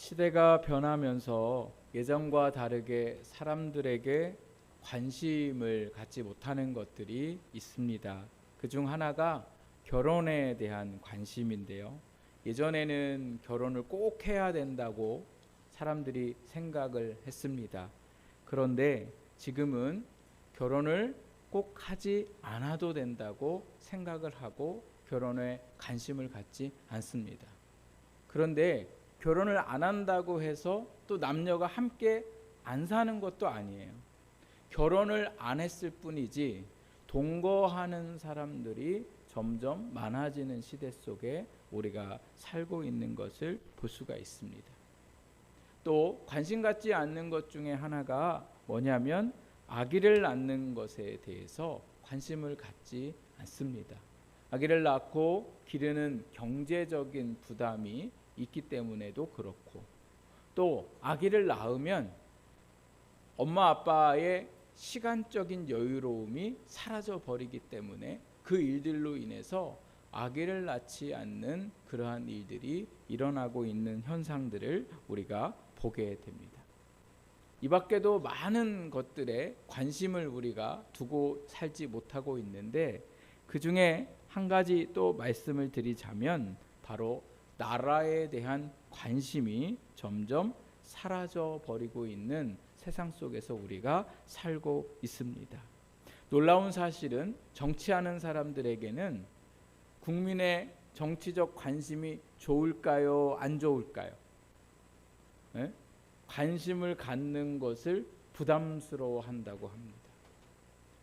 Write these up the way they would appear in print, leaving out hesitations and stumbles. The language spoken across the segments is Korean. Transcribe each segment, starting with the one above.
시대가 변하면서 예전과 다르게 사람들에게 관심을 갖지 못하는 것들이 있습니다. 그중 하나가 결혼에 대한 관심인데요. 예전에는 결혼을 꼭 해야 된다고 사람들이 생각을 했습니다. 그런데 지금은 결혼을 꼭 하지 않아도 된다고 생각을 하고 결혼에 관심을 갖지 않습니다. 그런데 결혼을 안 한다고 해서 또 남녀가 함께 안 사는 것도 아니에요. 결혼을 안 했을 뿐이지 동거하는 사람들이 점점 많아지는 시대 속에 우리가 살고 있는 것을 볼 수가 있습니다. 또 관심 갖지 않는 것 중에 하나가 뭐냐면 아기를 낳는 것에 대해서 관심을 갖지 않습니다. 아기를 낳고 기르는 경제적인 부담이 있기 때문에도 그렇고, 또 아기를 낳으면 엄마 아빠의 시간적인 여유로움이 사라져 버리기 때문에 그 일들로 인해서 아기를 낳지 않는 그러한 일들이 일어나고 있는 현상들을 우리가 보게 됩니다. 이 밖에도 많은 것들에 관심을 우리가 두고 살지 못하고 있는데, 그 중에 한 가지 또 말씀을 드리자면 바로 나라에 대한 관심이 점점 사라져 버리고 있는 세상 속에서 우리가 살고 있습니다. 놀라운 사실은 정치하는 사람들에게는 국민의 정치적 관심이 좋을까요? 안 좋을까요? 네? 관심을 갖는 것을 부담스러워한다고 합니다.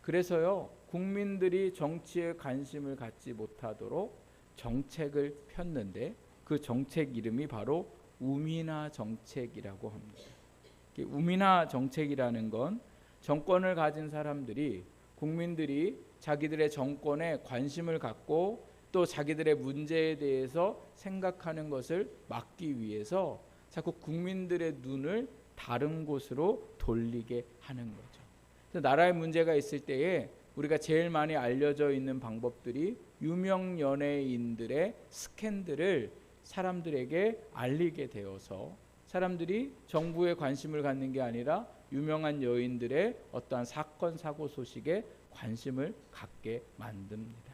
그래서요, 국민들이 정치에 관심을 갖지 못하도록 정책을 폈는데 그 정책 이름이 바로 우민화 정책이라고 합니다. 우민화 정책이라는 건 정권을 가진 사람들이 국민들이 자기들의 정권에 관심을 갖고 또 자기들의 문제에 대해서 생각하는 것을 막기 위해서 자꾸 국민들의 눈을 다른 곳으로 돌리게 하는 거죠. 그래서 나라에 문제가 있을 때에 우리가 제일 많이 알려져 있는 방법들이 유명 연예인들의 스캔들을 사람들에게 알리게 되어서 사람들이 정부에 관심을 갖는 게 아니라 유명한 여인들의 어떠한 사건 사고 소식에 관심을 갖게 만듭니다.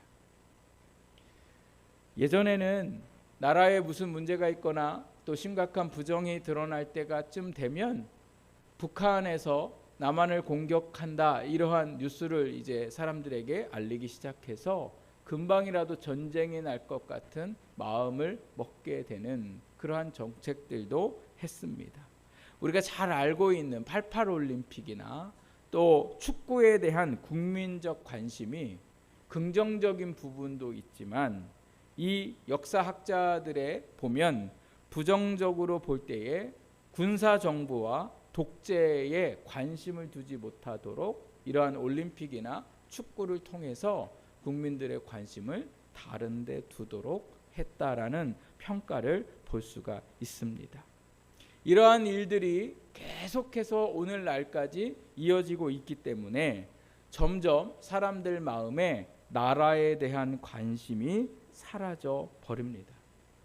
예전에는 나라에 무슨 문제가 있거나 또 심각한 부정이 드러날 때가쯤 되면 북한에서 남한을 공격한다, 이러한 뉴스를 이제 사람들에게 알리기 시작해서 금방이라도 전쟁이 날 것 같은 마음을 먹게 되는 그러한 정책들도 했습니다. 우리가 잘 알고 있는 88 올림픽이나 또 축구에 대한 국민적 관심이 긍정적인 부분도 있지만 이 역사학자들의 보면 부정적으로 볼 때에 군사 정부와 독재에 관심을 두지 못하도록 이러한 올림픽이나 축구를 통해서 국민들의 관심을 다른 데 두도록 했다라는 평가를 볼 수가 있습니다. 이러한 일들이 계속해서 오늘날까지 이어지고 있기 때문에 점점 사람들 마음에 나라에 대한 관심이 사라져 버립니다.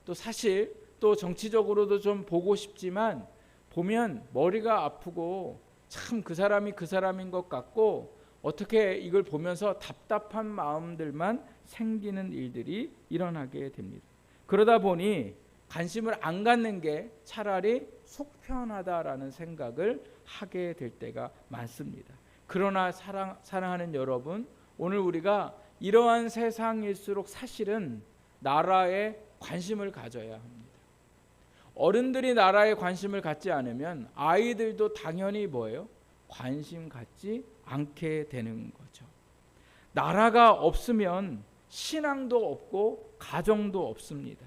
또 사실 또 정치적으로도 좀 보고 싶지만 보면 머리가 아프고 참 그 사람이 그 사람인 것 같고 어떻게 이걸 보면서 답답한 마음들만 생기는 일들이 일어나게 됩니다. 그러다 보니 관심을 안 갖는 게 차라리 속 편하다라는 생각을 하게 될 때가 많습니다. 그러나 사랑하는 여러분, 오늘 우리가 이러한 세상일수록 사실은 나라에 관심을 가져야 합니다. 어른들이 나라에 관심을 갖지 않으면 아이들도 당연히 뭐예요? 관심 갖지 않게 되는 거죠. 나라가 없으면 신앙도 없고 가정도 없습니다.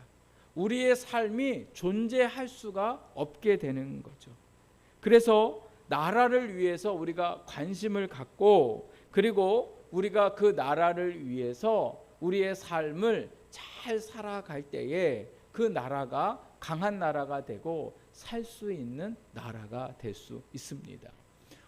우리의 삶이 존재할 수가 없게 되는 거죠. 그래서 나라를 위해서 우리가 관심을 갖고 그리고 우리가 그 나라를 위해서 우리의 삶을 잘 살아갈 때에 그 나라가 강한 나라가 되고 살 수 있는 나라가 될 수 있습니다.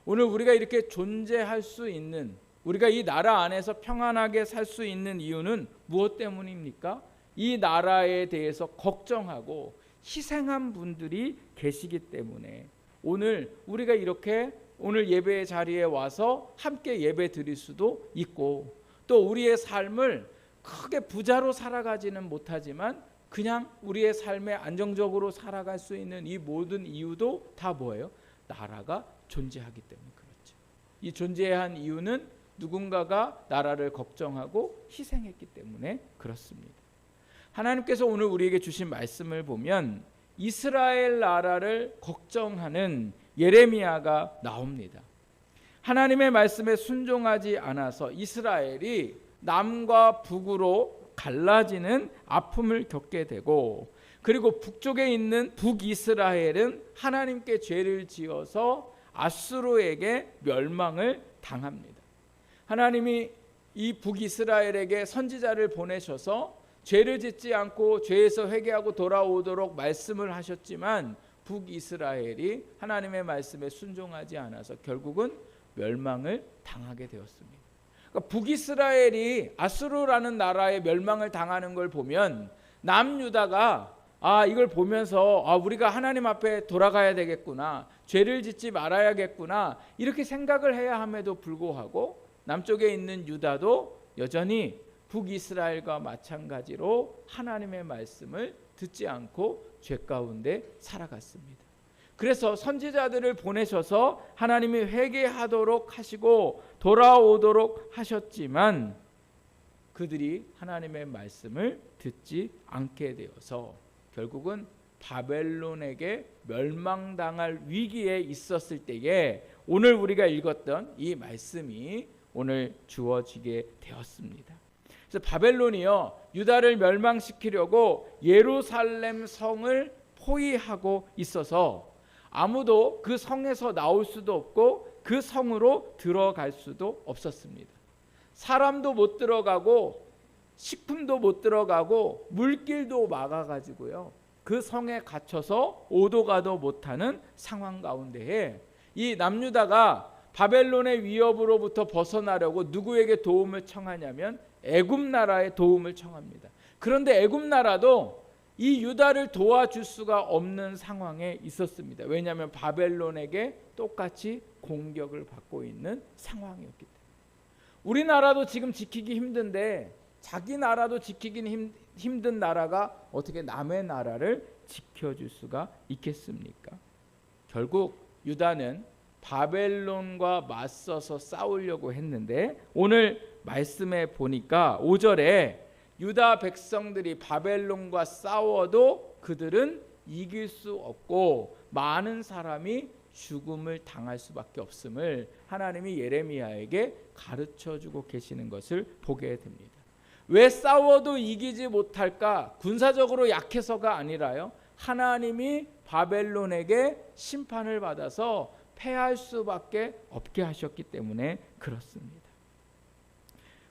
오늘 우리가 이렇게 존재할 수 있는, 우리가 이 나라 안에서 평안하게 살 수 있는 이유는 무엇 때문입니까? 이 나라에 대해서 걱정하고 희생한 분들이 계시기 때문에 오늘 우리가 이렇게 오늘 예배의 자리에 와서 함께 예배 드릴 수도 있고, 또 우리의 삶을 크게 부자로 살아가지는 못하지만 그냥 우리의 삶에 안정적으로 살아갈 수 있는 이 모든 이유도 다 뭐예요? 나라가 존재하기 때문에 그렇죠. 이 존재한 이유는 누군가가 나라를 걱정하고 희생했기 때문에 그렇습니다. 하나님께서 오늘 우리에게 주신 말씀을 보면 이스라엘 나라를 걱정하는 예레미야가 나옵니다. 하나님의 말씀에 순종하지 않아서 이스라엘이 남과 북으로 갈라지는 아픔을 겪게 되고, 그리고 북쪽에 있는 북이스라엘은 하나님께 죄를 지어서 아수르에게 멸망을 당합니다. 하나님이 이 북이스라엘에게 선지자를 보내셔서 죄를 짓지 않고 죄에서 회개하고 돌아오도록 말씀을 하셨지만 북이스라엘이 하나님의 말씀에 순종하지 않아서 결국은 멸망을 당하게 되었습니다. 그러니까 북이스라엘이 아수르라는 나라의 멸망을 당하는 걸 보면 남유다가 이걸 보면서 우리가 하나님 앞에 돌아가야 되겠구나, 죄를 짓지 말아야겠구나 이렇게 생각을 해야 함에도 불구하고 남쪽에 있는 유다도 여전히 북이스라엘과 마찬가지로 하나님의 말씀을 듣지 않고 죄 가운데 살아갔습니다. 그래서 선지자들을 보내셔서 하나님이 회개하도록 하시고 돌아오도록 하셨지만 그들이 하나님의 말씀을 듣지 않게 되어서 결국은 바벨론에게 멸망당할 위기에 있었을 때에 오늘 우리가 읽었던 이 말씀이 오늘 주어지게 되었습니다. 그래서 바벨론이요, 유다를 멸망시키려고 예루살렘 성을 포위하고 있어서 아무도 그 성에서 나올 수도 없고 그 성으로 들어갈 수도 없었습니다. 사람도 못 들어가고 식품도 못 들어가고 물길도 막아가지고요, 그 성에 갇혀서 오도 가도 못하는 상황 가운데에 이 남유다가 바벨론의 위협으로부터 벗어나려고 누구에게 도움을 청하냐면 애굽 나라의 도움을 청합니다. 그런데 애굽 나라도 이 유다를 도와줄 수가 없는 상황에 있었습니다. 왜냐하면 바벨론에게 똑같이 공격을 받고 있는 상황이었기 때문에. 우리나라도 지금 지키기 힘든데 자기 나라도 지키긴 힘든 나라가 어떻게 남의 나라를 지켜줄 수가 있겠습니까? 결국 유다는 바벨론과 맞서서 싸우려고 했는데 오늘 말씀에 보니까 5절에 유다 백성들이 바벨론과 싸워도 그들은 이길 수 없고 많은 사람이 죽음을 당할 수밖에 없음을 하나님이 예레미야에게 가르쳐주고 계시는 것을 보게 됩니다. 왜 싸워도 이기지 못할까? 군사적으로 약해서가 아니라요, 하나님이 바벨론에게 심판을 받아서 패할 수밖에 없게 하셨기 때문에 그렇습니다.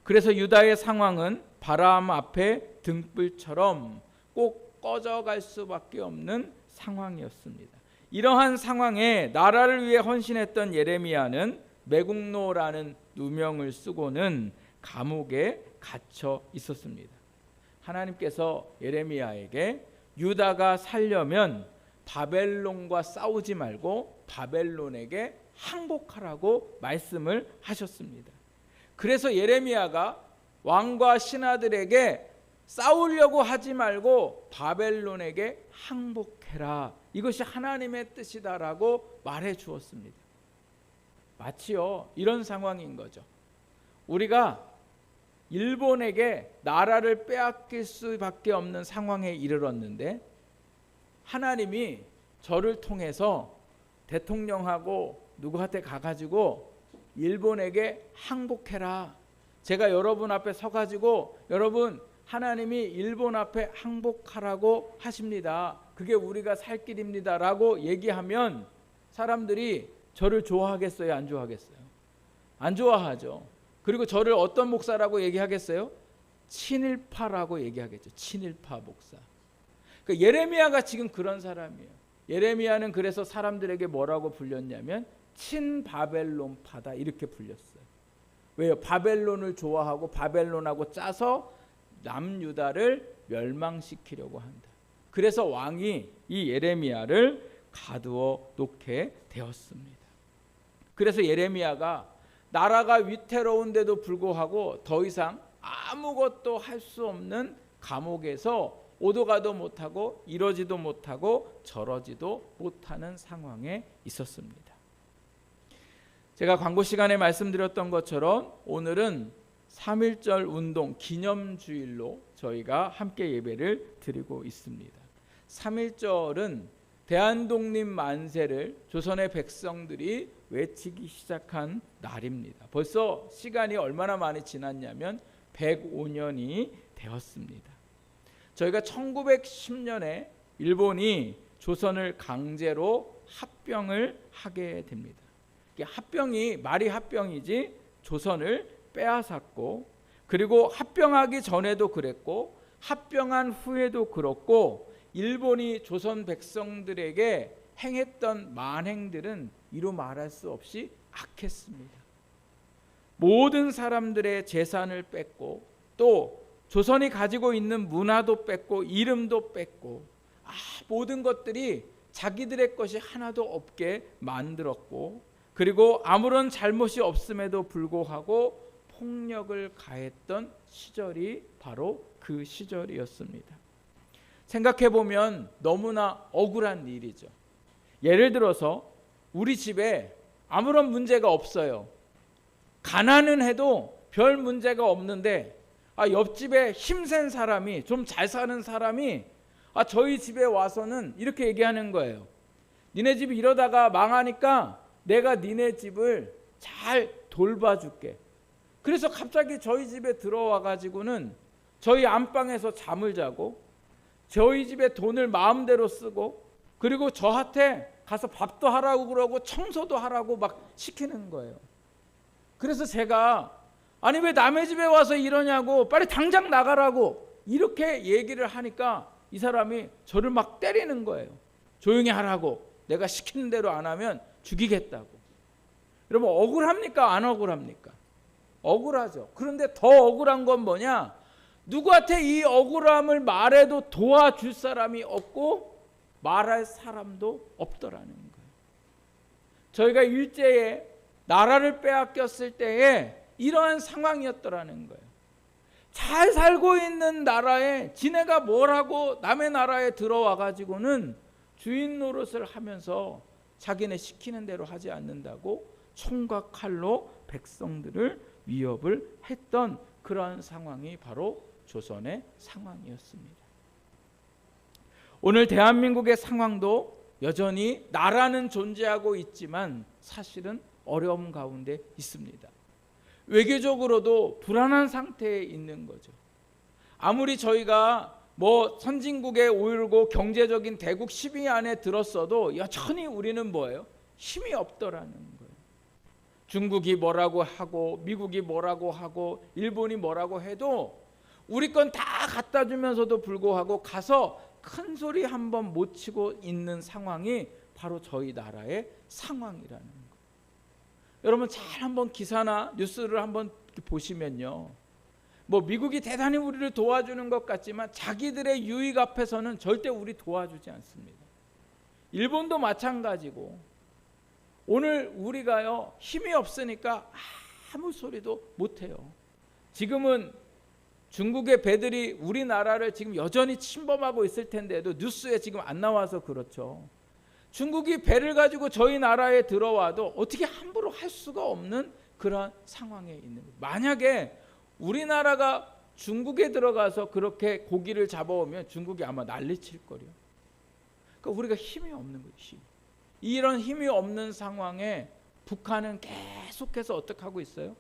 그래서 유다의 상황은 바람 앞에 등불처럼 꼭 꺼져갈 수밖에 없는 상황이었습니다. 이러한 상황에 나라를 위해 헌신했던 예레미야는 매국노라는 누명을 쓰고는 감옥에 갇혀 있었습니다. 하나님께서 예레미야에게 유다가 살려면 바벨론과 싸우지 말고 바벨론에게 항복하라고 말씀을 하셨습니다. 그래서 예레미야가 왕과 신하들에게 싸우려고 하지 말고 바벨론에게 항복해라, 이것이 하나님의 뜻이다라고 말해 주었습니다. 마치요 이런 상황인 거죠. 우리가 일본에게 나라를 빼앗길 수밖에 없는 상황에 이르렀는데 하나님이 저를 통해서 대통령하고 누구한테 가가지고 일본에게 항복해라, 제가 여러분 앞에 서가지고 여러분 하나님이 일본 앞에 항복하라고 하십니다, 그게 우리가 살 길입니다 라고 얘기하면 사람들이 저를 좋아하겠어요, 안 좋아하겠어요? 안 좋아하죠. 그리고 저를 어떤 목사라고 얘기하겠어요? 친일파라고 얘기하겠죠. 친일파 목사. 그러니까 예레미야가 지금 그런 사람이에요. 예레미야는 그래서 사람들에게 뭐라고 불렸냐면 친바벨론파다 이렇게 불렸어요. 왜요? 바벨론을 좋아하고 바벨론하고 짜서 남유다를 멸망시키려고 한다. 그래서 왕이 이 예레미야를 가두어 놓게 되었습니다. 그래서 예레미야가 나라가 위태로운데도 불구하고 더 이상 아무것도 할 수 없는 감옥에서 오도 가도 못하고 이러지도 못하고 저러지도 못하는 상황에 있었습니다. 제가 광고 시간에 말씀드렸던 것처럼 오늘은 3.1절 운동 기념주일로 저희가 함께 예배를 드리고 있습니다. 3.1절은 대한독립 만세를 조선의 백성들이 외치기 시작한 날입니다. 벌써 시간이 얼마나 많이 지났냐면 105년이 되었습니다. 저희가 1910년에 일본이 조선을 강제로 합병을 하게 됩니다. 합병이 말이 합병이지 조선을 빼앗았고, 그리고 합병하기 전에도 그랬고 합병한 후에도 그렇고 일본이 조선 백성들에게 행했던 만행들은 이루 말할 수 없이 악했습니다. 모든 사람들의 재산을 뺐고 또 조선이 가지고 있는 문화도 뺐고 이름도 뺐고 모든 것들이 자기들의 것이 하나도 없게 만들었고, 그리고 아무런 잘못이 없음에도 불구하고 폭력을 가했던 시절이 바로 그 시절이었습니다. 생각해보면 너무나 억울한 일이죠. 예를 들어서 우리 집에 아무런 문제가 없어요. 가난은 해도 별 문제가 없는데 옆집에 힘센 사람이, 좀 잘 사는 사람이 저희 집에 와서는 이렇게 얘기하는 거예요. 니네 집이 이러다가 망하니까 내가 니네 집을 잘 돌봐줄게. 그래서 갑자기 저희 집에 들어와 가지고는 저희 안방에서 잠을 자고 저희 집에 돈을 마음대로 쓰고, 그리고 저한테 가서 밥도 하라고 그러고 청소도 하라고 막 시키는 거예요. 그래서 제가 아니 왜 남의 집에 와서 이러냐고, 빨리 당장 나가라고 이렇게 얘기를 하니까 이 사람이 저를 막 때리는 거예요. 조용히 하라고, 내가 시키는 대로 안 하면 죽이겠다고. 여러분 억울합니까? 안 억울합니까? 억울하죠. 그런데 더 억울한 건 뭐냐? 누구한테 이 억울함을 말해도 도와줄 사람이 없고 말할 사람도 없더라는 거예요. 저희가 일제에 나라를 빼앗겼을 때에 이러한 상황이었더라는 거예요. 잘 살고 있는 나라에 지네가 뭘 하고 남의 나라에 들어와 가지고는 주인 노릇을 하면서 자기네 시키는 대로 하지 않는다고 총과 칼로 백성들을 위협을 했던 그러한 상황이 바로 조선의 상황이었습니다. 오늘 대한민국의 상황도 여전히 나라는 존재하고 있지만 사실은 어려움 가운데 있습니다. 외교적으로도 불안한 상태에 있는 거죠. 아무리 저희가 선진국에 오르고 경제적인 대국 10위 안에 들었어도 여전히 우리는 뭐예요? 힘이 없더라는 거예요. 중국이 뭐라고 하고 미국이 뭐라고 하고 일본이 뭐라고 해도 우리 건 다 갖다 주면서도 불구하고 가서 큰 소리 한번 못 치고 있는 상황이 바로 저희 나라의 상황이라는 거예요. 여러분 잘 한번 기사나 뉴스를 한번 보시면요, 미국이 대단히 우리를 도와주는 것 같지만 자기들의 유익 앞에서는 절대 우리 도와주지 않습니다. 일본도 마찬가지고 오늘 우리가요 힘이 없으니까 아무 소리도 못해요. 지금은 중국의 배들이 우리나라를 지금 여전히 침범하고 있을 텐데도 뉴스에 지금 안 나와서 그렇죠. 중국이 배를 가지고 저희 나라에 들어와도 어떻게 함부로 할 수가 없는 그런 상황에 있는 거예요. 만약에 우리나라가 중국에 들어가서 그렇게 고기를 잡아오면 중국이 아마 난리칠 거예요. 그러니까 우리가 힘이 없는 거예요. 이런 힘이 없는 상황에 북한은 계속해서 어떻게 하고 있어요?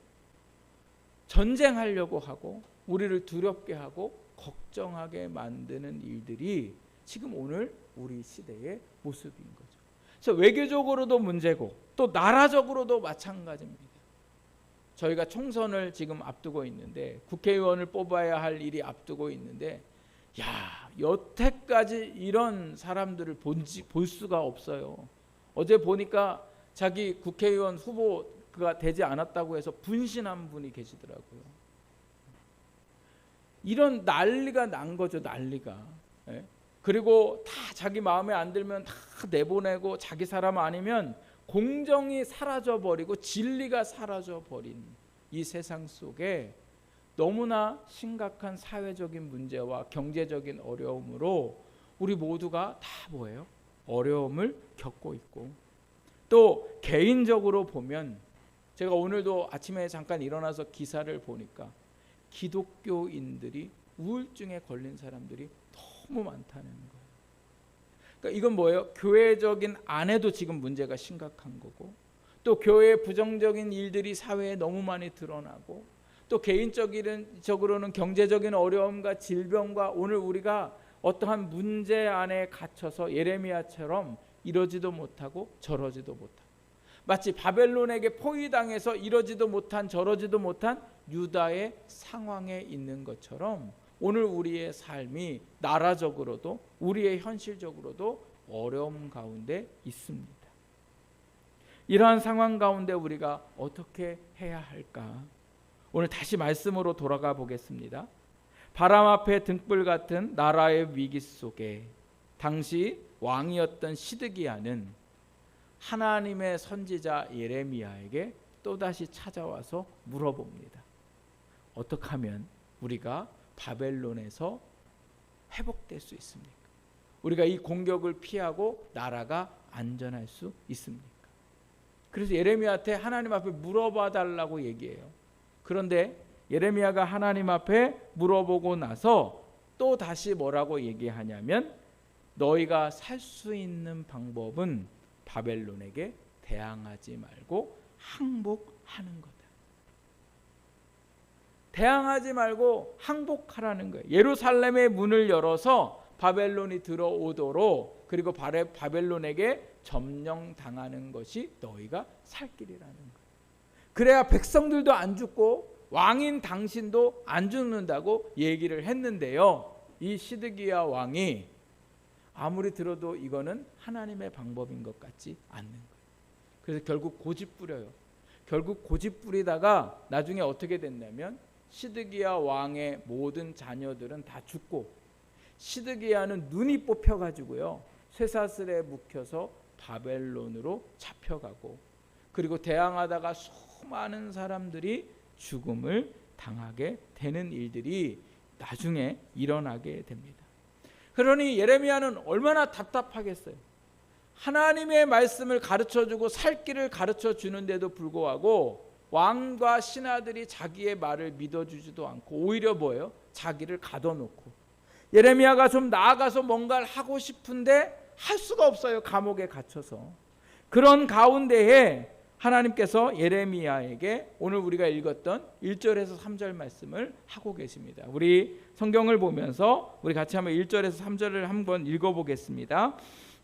전쟁하려고 하고 우리를 두렵게 하고 걱정하게 만드는 일들이 지금 오늘 우리 시대의 모습인 거죠. 그래서 외교적으로도 문제고 또 나라적으로도 마찬가지입니다. 저희가 총선을 지금 앞두고 있는데 국회의원을 뽑아야 할 일이 앞두고 있는데 여태까지 이런 사람들을 볼 수가 없어요. 어제 보니까 자기 국회의원 후보가 되지 않았다고 해서 분신한 분이 계시더라고요. 이런 난리가 난 거죠. 난리가. 그리고 다 자기 마음에 안 들면 다 내보내고 자기 사람 아니면 공정이 사라져버리고 진리가 사라져버린 이 세상 속에 너무나 심각한 사회적인 문제와 경제적인 어려움으로 우리 모두가 다 뭐예요? 어려움을 겪고 있고, 또 개인적으로 보면 제가 오늘도 아침에 잠깐 일어나서 기사를 보니까 기독교인들이 우울증에 걸린 사람들이 너무 많다는 거예요. 그러니까 이건 뭐예요? 교회적인 안에도 지금 문제가 심각한 거고, 또 교회의 부정적인 일들이 사회에 너무 많이 드러나고, 또 개인적으로는 경제적인 어려움과 질병과 오늘 우리가 어떠한 문제 안에 갇혀서 예레미야처럼 이러지도 못하고 저러지도 못하고, 마치 바벨론에게 포위당해서 이러지도 못한 저러지도 못한 유다의 상황에 있는 것처럼 오늘 우리의 삶이 나라적으로도 우리의 현실적으로도 어려움 가운데 있습니다. 이러한 상황 가운데 우리가 어떻게 해야 할까? 오늘 다시 말씀으로 돌아가 보겠습니다. 바람 앞에 등불 같은 나라의 위기 속에 당시 왕이었던 시드기야는 하나님의 선지자 예레미야에게 또다시 찾아와서 물어봅니다. 어떻게 하면 우리가 바벨론에서 회복될 수 있습니까? 우리가 이 공격을 피하고 나라가 안전할 수 있습니까? 그래서 예레미야한테 하나님 앞에 물어봐 달라고 얘기해요. 그런데 예레미야가 하나님 앞에 물어보고 나서 또 다시 뭐라고 얘기하냐면, 너희가 살 수 있는 방법은 바벨론에게 대항하지 말고 항복하는 거다. 대항하지 말고 항복하라는 거예요. 예루살렘의 문을 열어서 바벨론이 들어오도록, 그리고 바벨론에게 점령당하는 것이 너희가 살 길이라는 거예요. 그래야 백성들도 안 죽고 왕인 당신도 안 죽는다고 얘기를 했는데요, 이 시드기야 왕이 아무리 들어도 이거는 하나님의 방법인 것 같지 않는 거예요. 그래서 결국 고집 부려요. 결국 고집 부리다가 나중에 어떻게 됐냐면 시드기야 왕의 모든 자녀들은 다 죽고, 시드기야는 눈이 뽑혀가지고요 쇠사슬에 묵혀서 바벨론으로 잡혀가고, 그리고 대항하다가 수많은 사람들이 죽음을 당하게 되는 일들이 나중에 일어나게 됩니다. 그러니 예레미야는 얼마나 답답하겠어요. 하나님의 말씀을 가르쳐주고 살 길을 가르쳐 주는데도 불구하고 왕과 신하들이 자기의 말을 믿어주지도 않고 오히려 뭐예요? 자기를 가둬놓고, 예레미야가 좀 나아가서 뭔가를 하고 싶은데 할 수가 없어요. 감옥에 갇혀서. 그런 가운데에 하나님께서 예레미야에게 오늘 우리가 읽었던 1절에서 3절 말씀을 하고 계십니다. 우리 성경을 보면서 우리 같이 한번 1절에서 3절을 한번 읽어보겠습니다.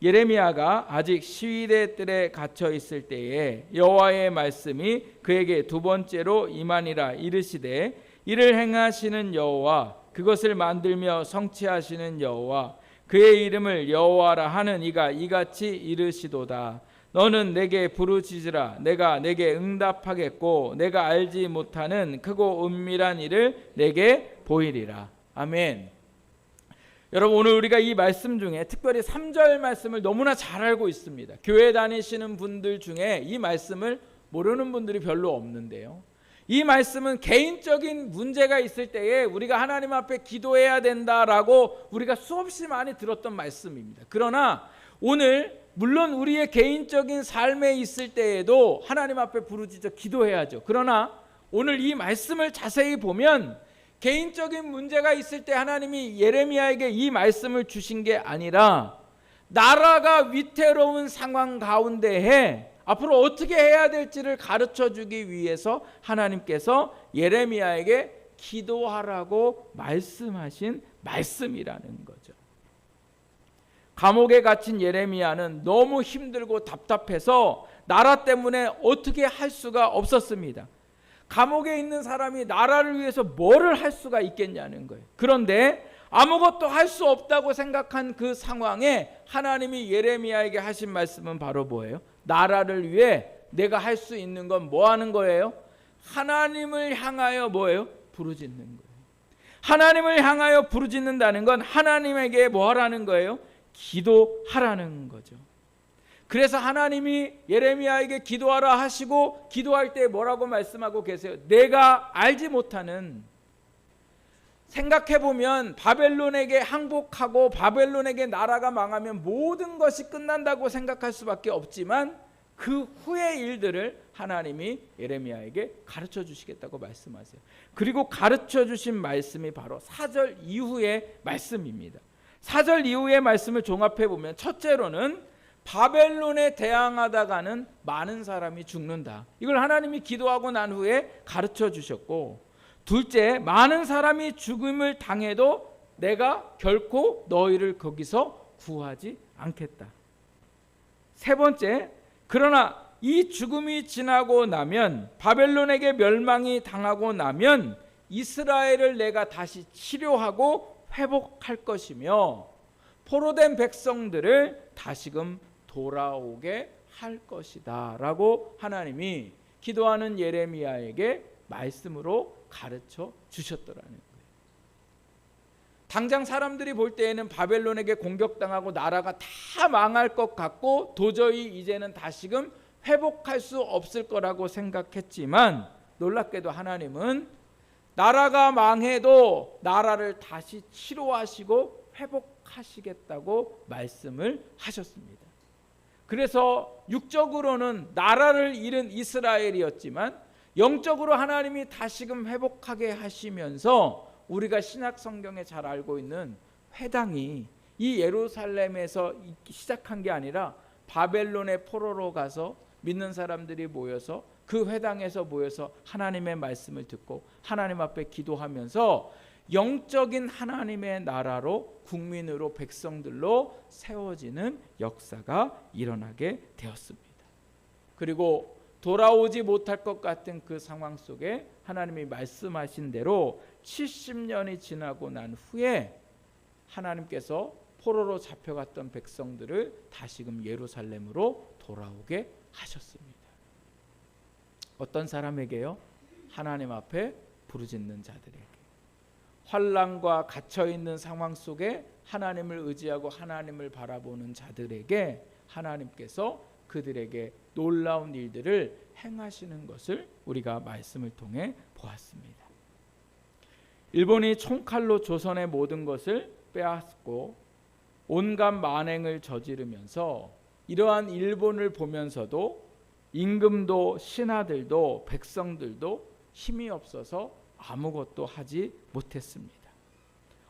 예레미야가 아직 시위대 뜰에 갇혀 있을 때에 여호와의 말씀이 그에게 두 번째로 임하니라. 이르시되 이를 행하시는 여호와, 그것을 만들며 성취하시는 여호와, 그의 이름을 여호와라 하는 이가 이같이 이르시도다. 너는 내게 부르짖으라. 내가 내게 응답하겠고 내가 알지 못하는 크고 은밀한 일을 내게 보이리라. 아멘. 여러분, 오늘 우리가 이 말씀 중에 특별히 3절 말씀을 너무나 잘 알고 있습니다. 교회 다니시는 분들 중에 이 말씀을 모르는 분들이 별로 없는데요, 이 말씀은 개인적인 문제가 있을 때에 우리가 하나님 앞에 기도해야 된다라고 우리가 수없이 많이 들었던 말씀입니다. 그러나 오늘 물론 우리의 개인적인 삶에 있을 때에도 하나님 앞에 부르짖어 기도해야죠. 그러나 오늘 이 말씀을 자세히 보면 개인적인 문제가 있을 때 하나님이 예레미야에게 이 말씀을 주신 게 아니라 나라가 위태로운 상황 가운데에 앞으로 어떻게 해야 될지를 가르쳐 주기 위해서 하나님께서 예레미야에게 기도하라고 말씀하신 말씀이라는 거죠. 감옥에 갇힌 예레미야는 너무 힘들고 답답해서 나라 때문에 어떻게 할 수가 없었습니다. 감옥에 있는 사람이 나라를 위해서 뭐를 할 수가 있겠냐는 거예요. 그런데 아무것도 할 수 없다고 생각한 그 상황에 하나님이 예레미야에게 하신 말씀은 바로 뭐예요? 나라를 위해 내가 할 수 있는 건 뭐 하는 거예요? 하나님을 향하여 뭐예요? 부르짖는 거예요. 하나님을 향하여 부르짖는다는 건 하나님에게 뭐 하라는 거예요? 기도하라는 거죠. 그래서 하나님이 예레미야에게 기도하라 하시고 기도할 때 뭐라고 말씀하고 계세요? 내가 알지 못하는, 생각해보면 바벨론에게 항복하고 바벨론에게 나라가 망하면 모든 것이 끝난다고 생각할 수밖에 없지만 그 후의 일들을 하나님이 예레미야에게 가르쳐 주시겠다고 말씀하세요. 그리고 가르쳐 주신 말씀이 바로 4절 이후의 말씀입니다. 4절 이후의 말씀을 종합해 보면 첫째로는 바벨론에 대항하다가는 많은 사람이 죽는다. 이걸 하나님이 기도하고 난 후에 가르쳐 주셨고, 둘째, 많은 사람이 죽음을 당해도 내가 결코 너희를 거기서 구하지 않겠다. 세 번째, 그러나 이 죽음이 지나고 나면, 바벨론에게 멸망이 당하고 나면 이스라엘을 내가 다시 치료하고 회복할 것이며 포로된 백성들을 다시금 돌아오게 할 것이다 라고 하나님이 기도하는 예레미야에게 말씀으로 가르쳐 주셨더라는 거예요. 당장 사람들이 볼 때에는 바벨론에게 공격당하고 나라가 다 망할 것 같고 도저히 이제는 다시금 회복할 수 없을 거라고 생각했지만, 놀랍게도 하나님은 나라가 망해도 나라를 다시 치료하시고 회복하시겠다고 말씀을 하셨습니다. 그래서 육적으로는 나라를 잃은 이스라엘이었지만 영적으로 하나님이 다시금 회복하게 하시면서 우리가 신약 성경에 잘 알고 있는 회당이 이 예루살렘에서 시작한 게 아니라 바벨론의 포로로 가서 믿는 사람들이 모여서 그 회당에서 모여서 하나님의 말씀을 듣고 하나님 앞에 기도하면서 영적인 하나님의 나라로, 국민으로, 백성들로 세워지는 역사가 일어나게 되었습니다. 그리고 돌아오지 못할 것 같은 그 상황 속에 하나님이 말씀하신 대로 70년이 지나고 난 후에 하나님께서 포로로 잡혀갔던 백성들을 다시금 예루살렘으로 돌아오게 하셨습니다. 어떤 사람에게요? 하나님 앞에 부르짖는 자들에게. 환난과 갇혀있는 상황 속에 하나님을 의지하고 하나님을 바라보는 자들에게 하나님께서 그들에게 놀라운 일들을 행하시는 것을 우리가 말씀을 통해 보았습니다. 일본이 총칼로 조선의 모든 것을 빼앗고 온갖 만행을 저지르면서 이러한 일본을 보면서도 임금도 신하들도 백성들도 힘이 없어서 아무것도 하지 못했습니다.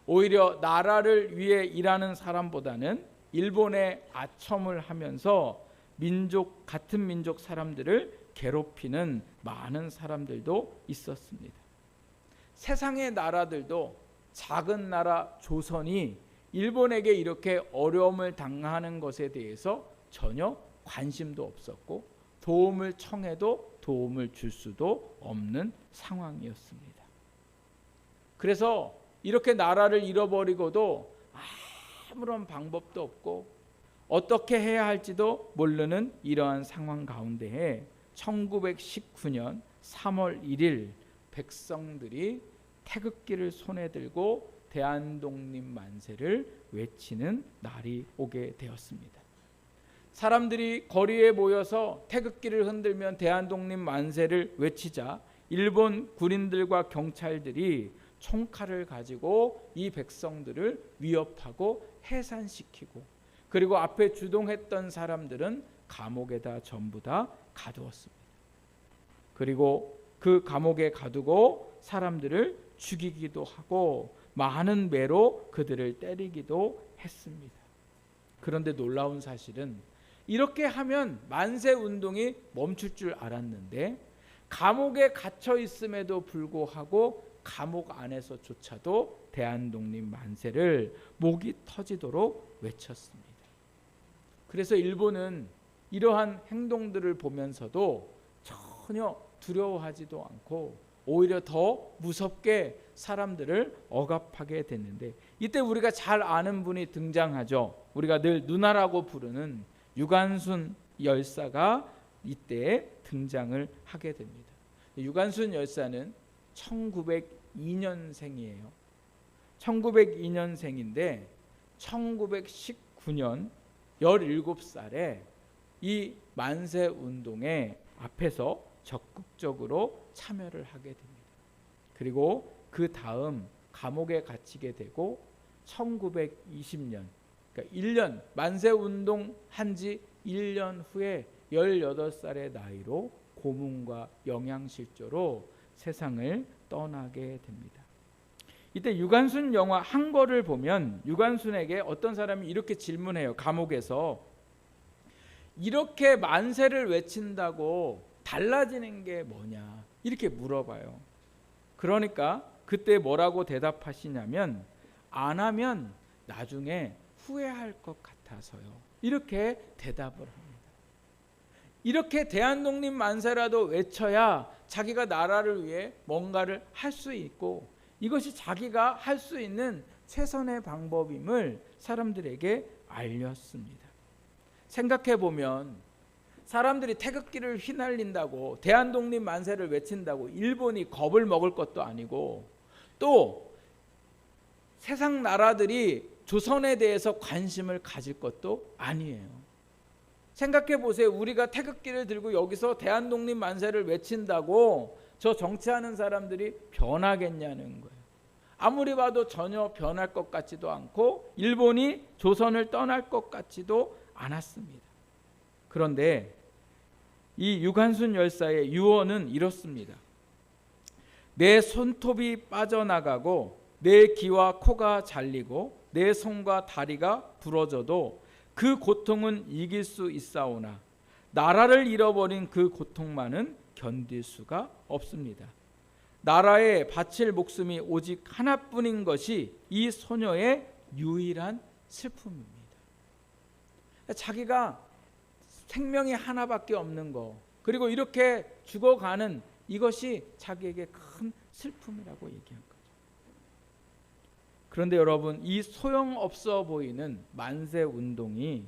오히려 나라를 위해 일하는 사람보다는 일본에 아첨을 하면서 같은 민족 사람들을 괴롭히는 많은 사람들도 있었습니다. 세상의 나라들도 작은 나라 조선이 일본에게 이렇게 어려움을 당하는 것에 대해서 전혀 관심도 없었고 도움을 청해도 도움을 줄 수도 없는 상황이었습니다. 그래서 이렇게 나라를 잃어버리고도 아무런 방법도 없고 어떻게 해야 할지도 모르는 이러한 상황 가운데에 1919년 3월 1일 백성들이 태극기를 손에 들고 대한독립 만세를 외치는 날이 오게 되었습니다. 사람들이 거리에 모여서 태극기를 흔들면 대한독립 만세를 외치자 일본 군인들과 경찰들이 총칼을 가지고 이 백성들을 위협하고 해산시키고, 그리고 앞에 주동했던 사람들은 감옥에다 전부 다 가두었습니다. 그리고 그 감옥에 가두고 사람들을 죽이기도 하고 많은 매로 그들을 때리기도 했습니다. 그런데 놀라운 사실은 이렇게 하면 만세 운동이 멈출 줄 알았는데 감옥에 갇혀 있음에도 불구하고 감옥 안에서조차도 대한독립 만세를 목이 터지도록 외쳤습니다. 그래서 일본은 이러한 행동들을 보면서도 전혀 두려워하지도 않고 오히려 더 무섭게 사람들을 억압하게 됐는데, 이때 우리가 잘 아는 분이 등장하죠. 우리가 늘 누나라고 부르는 유관순 열사가 이때 등장을 하게 됩니다. 유관순 열사는 1902년생이에요. 1902년생인데 1919년 17살에 이 만세 운동에 앞에서 적극적으로 참여를 하게 됩니다. 그리고 그 다음 감옥에 갇히게 되고 1920년 그러니까 1년 만세 운동 한지 1년 후에 18살의 나이로 고문과 영양실조로 세상을 떠나게 됩니다. 이때 유관순 영화 한 거를 보면 유관순에게 어떤 사람이 이렇게 질문해요. 감옥에서 이렇게 만세를 외친다고 달라지는 게 뭐냐 이렇게 물어봐요. 그러니까 그때 뭐라고 대답하시냐면 안 하면 나중에 후회할 것 같아서요. 이렇게 대답을 합니다. 이렇게 대한독립 만세라도 외쳐야 자기가 나라를 위해 뭔가를 할 수 있고 이것이 자기가 할 수 있는 최선의 방법임을 사람들에게 알렸습니다. 생각해 보면 사람들이 태극기를 휘날린다고 대한독립 만세를 외친다고 일본이 겁을 먹을 것도 아니고 또 세상 나라들이 조선에 대해서 관심을 가질 것도 아니에요. 생각해 보세요. 우리가 태극기를 들고 여기서 대한독립 만세를 외친다고 저 정치하는 사람들이 변하겠냐는 거예요. 아무리 봐도 전혀 변할 것 같지도 않고 일본이 조선을 떠날 것 같지도 않았습니다. 그런데 이 유관순 열사의 유언은 이렇습니다. 내 손톱이 빠져나가고 내 귀와 코가 잘리고 내 손과 다리가 부러져도 그 고통은 이길 수 있사오나 나라를 잃어버린 그 고통만은 견딜 수가 없습니다. 나라에 바칠 목숨이 오직 하나뿐인 것이 이 소녀의 유일한 슬픔입니다. 자기가 생명이 하나밖에 없는 거 그리고 이렇게 죽어가는 이것이 자기에게 큰 슬픔이라고 얘기한 거죠. 그런데 여러분 이 소용없어 보이는 만세 운동이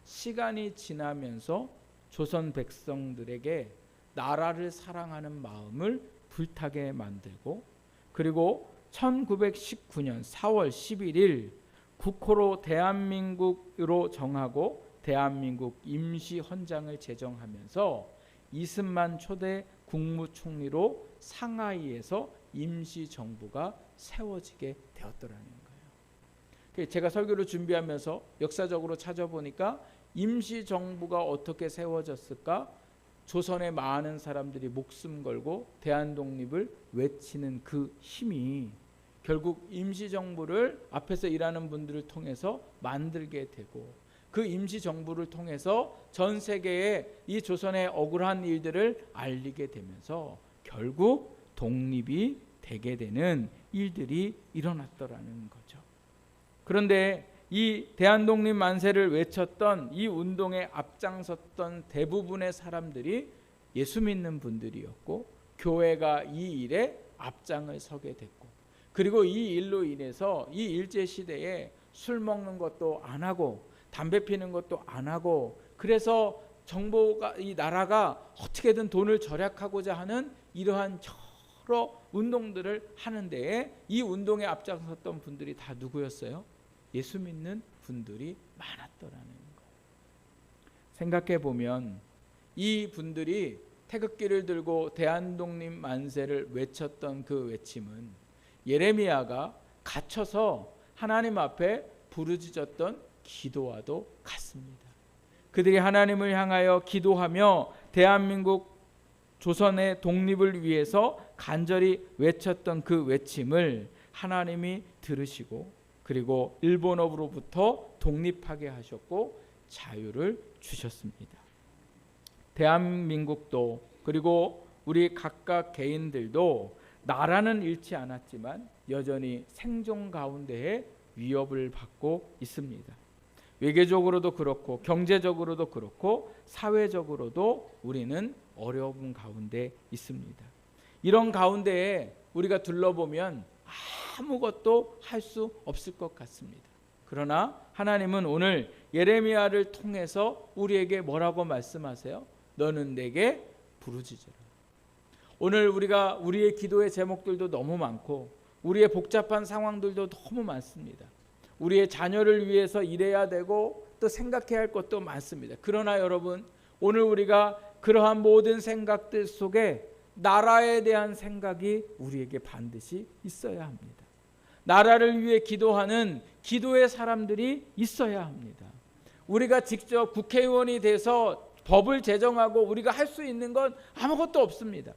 시간이 지나면서 조선 백성들에게 나라를 사랑하는 마음을 불타게 만들고 그리고 1919년 4월 11일 국호로 대한민국으로 정하고 대한민국 임시헌장을 제정하면서 이승만 초대 국무총리로 상하이에서 임시정부가 세워지게 되었더라는 거예요. 제가 설교를 준비하면서 역사적으로 찾아보니까 임시정부가 어떻게 세워졌을까? 조선의 많은 사람들이 목숨 걸고 대한독립을 외치는 그 힘이 결국 임시정부를 앞에서 일하는 분들을 통해서 만들게 되고 그 임시정부를 통해서 전 세계에 이 조선의 억울한 일들을 알리게 되면서 결국 독립이 되게 되는 일들이 일어났더라는 거죠. 그런데 이 대한독립 만세를 외쳤던 이 운동에 앞장섰던 대부분의 사람들이 예수 믿는 분들이었고 교회가 이 일에 앞장을 서게 됐고 그리고 이 일로 인해서 이 일제시대에 술 먹는 것도 안 하고 담배 피는 것도 안 하고 그래서 정부가 이 나라가 어떻게든 돈을 절약하고자 하는 이러한 여러 운동들을 하는데 이 운동에 앞장섰던 분들이 다 누구였어요? 예수 믿는 분들이 많았더라는 거예요. 생각해 보면 이 분들이 태극기를 들고 대한독립 만세를 외쳤던 그 외침은 예레미야가 갇혀서 하나님 앞에 부르짖었던 기도와도 같습니다. 그들이 하나님을 향하여 기도하며 대한민국 조선의 독립을 위해서 간절히 외쳤던 그 외침을 하나님이 들으시고 그리고 일본어로부터 독립하게 하셨고 자유를 주셨습니다. 대한민국도 그리고 우리 각각 개인들도 나라는 잃지 않았지만 여전히 생존 가운데에 위협을 받고 있습니다. 외교적으로도 그렇고 경제적으로도 그렇고 사회적으로도 우리는 어려움 가운데 있습니다. 이런 가운데에 우리가 둘러보면 아무것도 할 수 없을 것 같습니다. 그러나 하나님은 오늘 예레미야를 통해서 우리에게 뭐라고 말씀하세요? 너는 내게 부르짖으라. 오늘 우리의 기도의 제목들도 너무 많고 우리의 복잡한 상황들도 너무 많습니다. 우리의 자녀를 위해서 일해야 되고 또 생각해야 할 것도 많습니다. 그러나 여러분, 오늘 우리가 그러한 모든 생각들 속에 나라에 대한 생각이 우리에게 반드시 있어야 합니다. 나라를 위해 기도하는 기도의 사람들이 있어야 합니다. 우리가 직접 국회의원이 돼서 법을 제정하고 우리가 할 수 있는 건 아무것도 없습니다.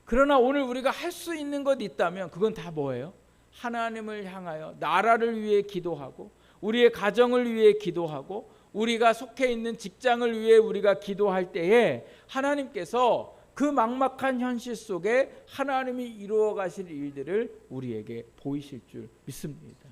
그러나 오늘 우리가 할 수 있는 것 있다면 그건 다 뭐예요? 하나님을 향하여 나라를 위해 기도하고 우리의 가정을 위해 기도하고 우리가 속해 있는 직장을 위해 우리가 기도할 때에 하나님께서 그 막막한 현실 속에 하나님이 이루어 가실 일들을 우리에게 보이실 줄 믿습니다.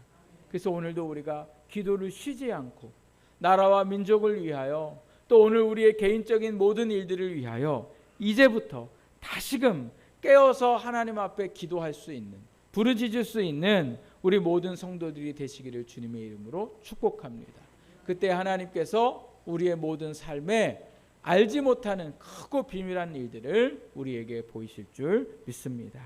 그래서 오늘도 우리가 기도를 쉬지 않고 나라와 민족을 위하여 또 오늘 우리의 개인적인 모든 일들을 위하여 이제부터 다시금 깨어서 하나님 앞에 기도할 수 있는, 부르짖을 수 있는 우리 모든 성도들이 되시기를 주님의 이름으로 축복합니다. 그때 하나님께서 우리의 모든 삶에 알지 못하는 크고 비밀한 일들을 우리에게 보이실 줄 믿습니다.